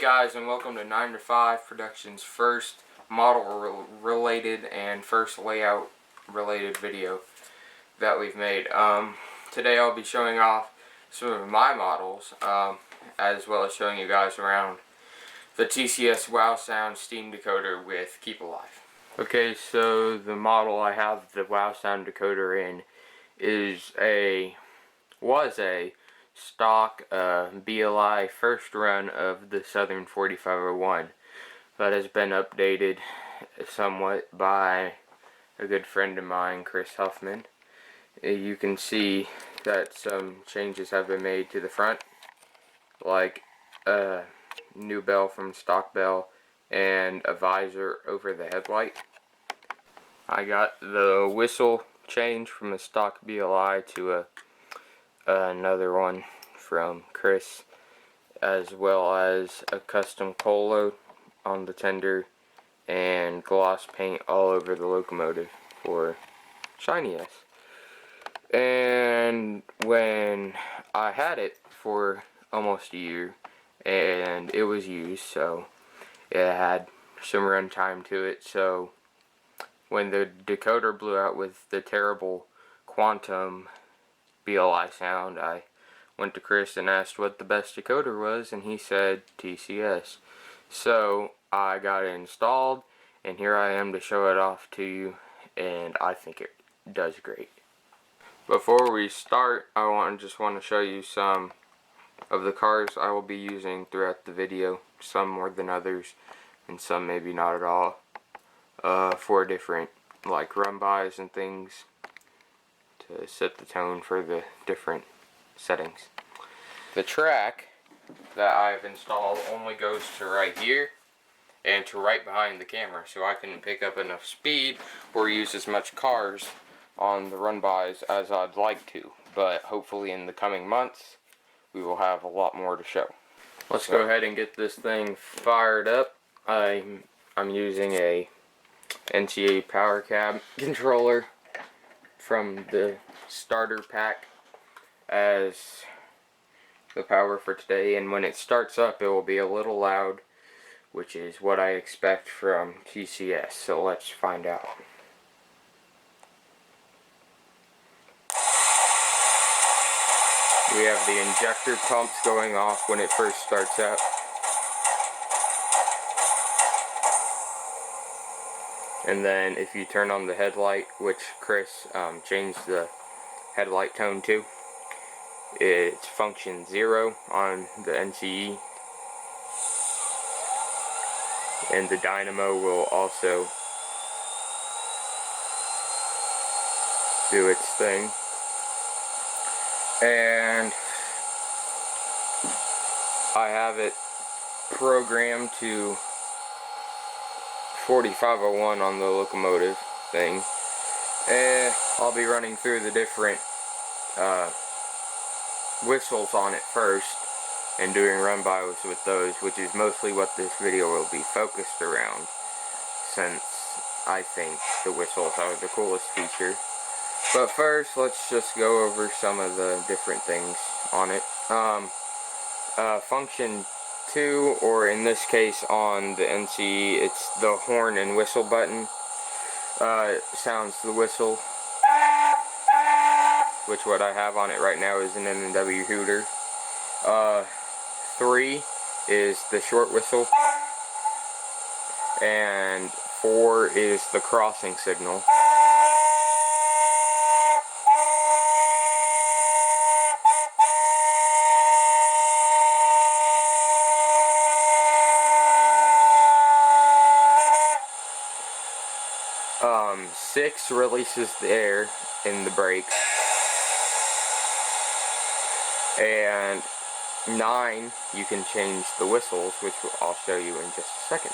Hey guys, and welcome to 9 to 5 Productions' first model related and first layout related video that we've made. Today I'll be showing off some of my models, as well as showing you guys around the TCS Wow Sound Steam Decoder with Keep Alive. Okay, so the model I have the Wow Sound Decoder in was a stock BLI first run of the Southern 4501 that has been updated somewhat by a good friend of mine, Chris Huffman. You can see that some changes have been made to the front, like a new bell from stock bell and a visor over the headlight. I got the whistle change from a stock BLI to another one from Chris, as well as a custom coal on the tender and gloss paint all over the locomotive for shininess. And when I had it for almost a year and it was used, so it had some run time to it, so when the decoder blew out with the terrible quantum BLI sound, I went to Chris and asked what the best decoder was, and he said TCS. So I got it installed, and here I am to show it off to you, and I think it does great. Before we start, I just want to show you some of the cars I will be using throughout the video, some more than others, and some maybe not at all, for different like run-bys and things, to set the tone for the different settings. The track that I've installed only goes to right here and to right behind the camera, so I can pick up enough speed or use as much cars on the run-bys as I'd like to, but hopefully in the coming months we will have a lot more to show. Let's go ahead and get this thing fired up. I'm using a NCA power cab controller from the starter pack as the power for today, and when it starts up it will be a little loud, which is what I expect from TCS, so let's find out. We have the injector pumps going off when it first starts up. And then if you turn on the headlight, which Chris changed the headlight tone to, it's function 0 on the NCE. And the dynamo will also do its thing. And I have it programmed to 4501 on the locomotive thing. And I'll be running through the different whistles on it first and doing run-bys with those, which is mostly what this video will be focused around, since I think the whistles are the coolest feature. But first, let's just go over some of the different things on it. Function 2, or in this case on the NCE, it's the horn and whistle button. Sounds the whistle, which what I have on it right now is an N&W hooter. 3 is the short whistle, and 4 is the crossing signal. Six releases the air in the brake, and 9 you can change the whistles, which I'll show you in just a second.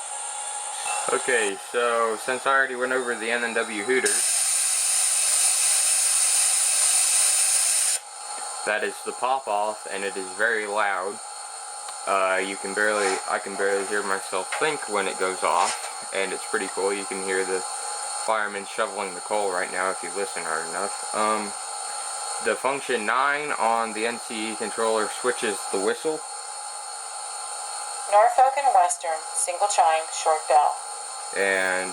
Okay, so since I already went over the N&W hooter, that is the pop off, and it is very loud. I can barely hear myself think when it goes off, and it's pretty cool. You can hear the fireman shoveling the coal right now if you listen hard enough. The function 9 on the NCE controller switches the whistle, Norfolk and Western, single chime, short bell. And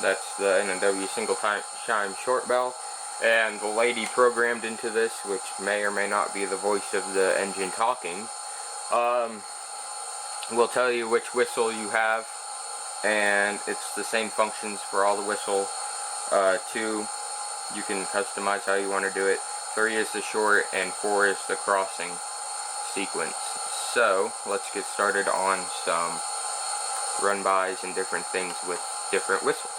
that's the N&W single chime short bell. And the lady programmed into this, which may or may not be the voice of the engine talking, will tell you which whistle you have, and it's the same functions for all the whistle. 2, you can customize how you want to do it. 3 is the short, and 4 is the crossing sequence. So let's get started on some run-bys and different things with different whistles.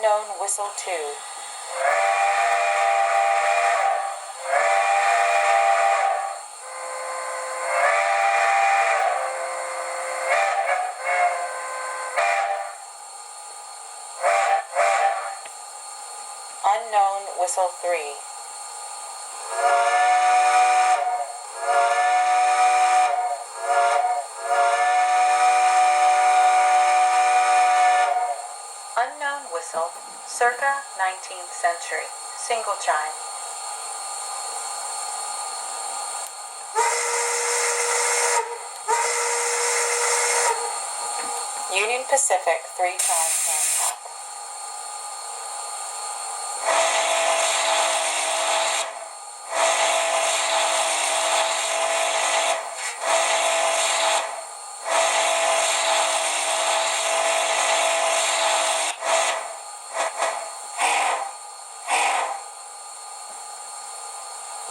Unknown whistle 2. Unknown whistle 3. Unknown whistle, circa 19th century, single chime. Union Pacific 3 chime Hancock.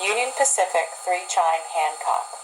Union Pacific 3 chime Hancock.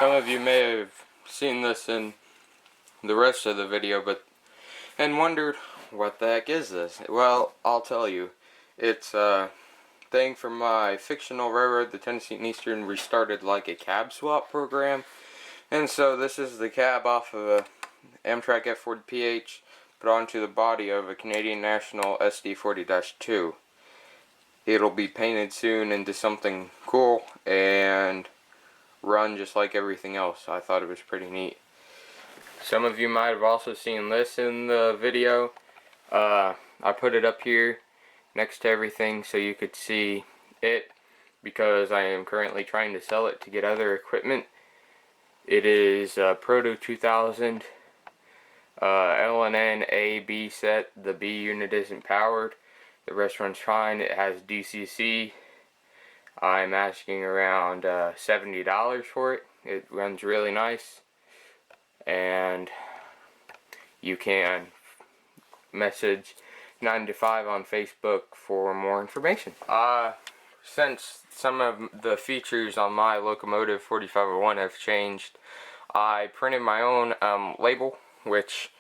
Some of you may have seen this in the rest of the video, and wondered, what the heck is this? Well, I'll tell you. It's a thing from my fictional railroad, the Tennessee and Eastern. Restarted like a cab swap program. And so this is the cab off of a Amtrak F40PH put onto the body of a Canadian National SD40-2. It'll be painted soon into something cool and run just like everything else. I thought it was pretty neat. Some of you might have also seen this in the video. I put it up here next to everything so you could see it, because I am currently trying to sell it to get other equipment. It is Proto 2000 LNN A-B set. The B unit isn't powered. The rest runs fine. It has DCC. I'm asking around $70 for it. It runs really nice. And you can message 9 to 5 on Facebook for more information. Since some of the features on my locomotive 4501 have changed, I printed my own label, which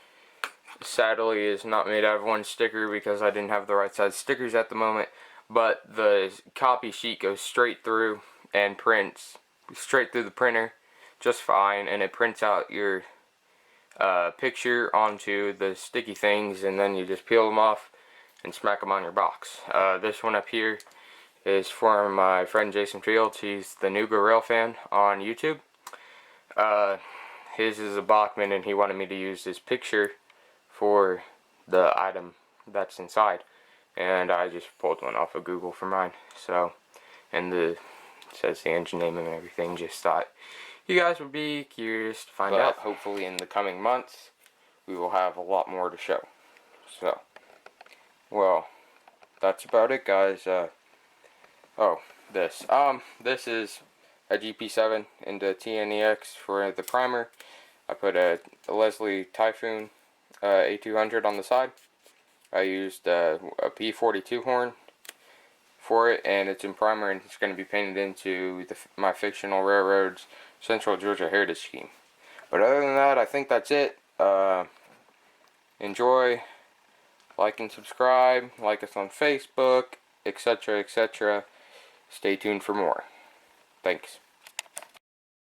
sadly is not made out of one sticker because I didn't have the right size stickers at the moment, but the copy sheet goes straight through and prints straight through the printer just fine, and it prints out your picture onto the sticky things, and then you just peel them off and smack them on your box. This one up here is for my friend Jason Fields. He's the Nuga Rail fan on YouTube. His is a Bachman, and he wanted me to use his picture for the item that's inside, and I just pulled one off of Google for mine. So, and it says the engine name and everything. Just thought you guys would be curious to find out. Hopefully in the coming months we will have a lot more to show. So, well, that's about it, guys. This is a GP7 into TNEX for the primer. I put a Leslie Typhoon A200 on the side. I used a P42 horn for it, and it's in primer, and it's going to be painted into my fictional railroad's Central Georgia Heritage Scheme. But other than that, I think that's it. Enjoy, like and subscribe, like us on Facebook, etc., etc. Stay tuned for more. Thanks.